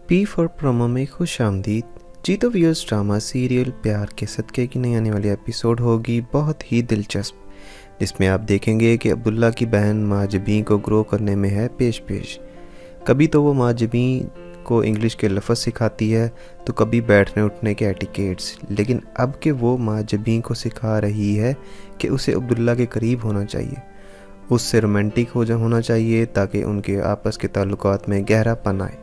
P for promo में खुश आमदीद। जी तो व्यूअर्स, ड्रामा सीरियल प्यार के सदक़े की नई आने वाली एपिसोड होगी बहुत ही दिलचस्प, जिसमें आप देखेंगे कि अब्दुल्ला की बहन माजबी को ग्रो करने में है पेश। कभी तो वो माजबी को इंग्लिश के लफ्ज़ सिखाती है तो कभी बैठने उठने के एटिकेट्स, लेकिन अब के वो माजबी को सिखा रही है कि उसे अब्दुल्ला के करीब होना चाहिए, उससे रोमांटिक होना चाहिए ताकि उनके आपस के ताल्लुकात में गहरापन आए।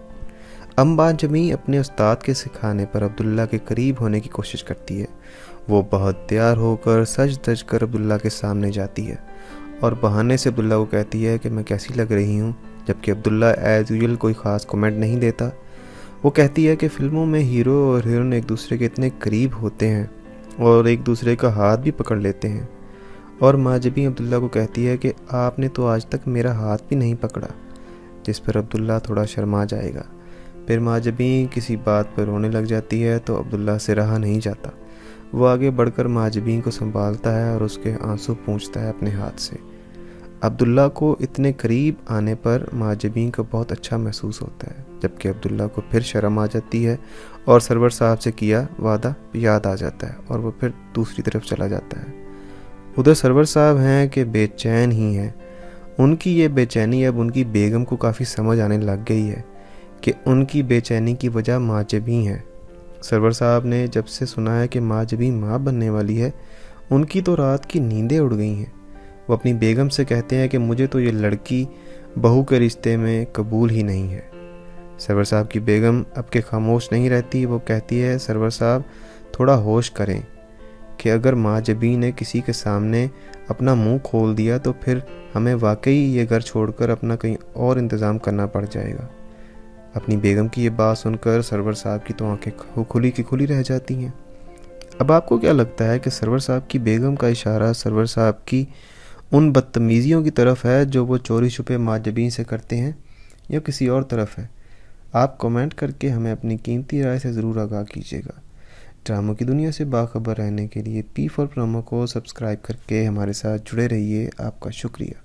अब माजबी अपने उस्ताद के सिखाने पर अब्दुल्ला के करीब होने की कोशिश करती है। वो बहुत तैयार होकर सज धज कर अब्दुल्ला के सामने जाती है और बहाने से अब्दुल्ला को कहती है कि मैं कैसी लग रही हूँ, जबकि अब्दुल्ला एज़ यूजुअल कोई ख़ास कमेंट नहीं देता। वो कहती है कि फ़िल्मों में हीरो और हीरोइन एक दूसरे के इतने करीब होते हैं और एक दूसरे का हाथ भी पकड़ लेते हैं, और माजबी अब्दुल्ला को कहती है कि आपने तो आज तक मेरा हाथ भी नहीं पकड़ा, जिस पर अब्दुल्ला थोड़ा शर्मा जाएगा। फिर माजबी किसी बात पर रोने लग जाती है तो अब्दुल्ला से रहा नहीं जाता। वो आगे बढ़कर माजबी को संभालता है और उसके आंसू पोंछता है अपने हाथ से। अब्दुल्ला को इतने करीब आने पर माजबी को बहुत अच्छा महसूस होता है, जबकि अब्दुल्ला को फिर शर्म आ जाती है और सरवर साहब से किया वादा याद आ जाता है और वो फिर दूसरी तरफ चला जाता है। उधर सरवर साहब हैं कि बेचैन ही हैं। उनकी ये बेचैनी अब उनकी बेगम को काफ़ी समझ आने लग गई है कि उनकी बेचैनी की वजह माजबी है। सरवर साहब ने जब से सुना है कि माजबी माँ बनने वाली है, उनकी तो रात की नींदें उड़ गई हैं। वो अपनी बेगम से कहते हैं कि मुझे तो ये लड़की बहू के रिश्ते में कबूल ही नहीं है। सरवर साहब की बेगम अब के खामोश नहीं रहती। वो कहती है, सरवर साहब थोड़ा होश करें कि अगर माजबी ने किसी के सामने अपना मुंह खोल दिया तो फिर हमें वाकई ये घर छोड़कर अपना कहीं और इंतज़ाम करना पड़ जाएगा। अपनी बेगम की ये बात सुनकर सरवर साहब की तो आंखें खुली की खुली रह जाती हैं। अब आपको क्या लगता है कि सरवर साहब की बेगम का इशारा सरवर साहब की उन बदतमीज़ियों की तरफ है जो वो चोरी छुपे माजबी से करते हैं, या किसी और तरफ है? आप कमेंट करके हमें अपनी कीमती राय से ज़रूर आगाह कीजिएगा। ड्रामों की दुनिया से बाखबर रहने के लिए पी फॉर प्रोमो को सब्सक्राइब करके हमारे साथ जुड़े रहिए। आपका शुक्रिया।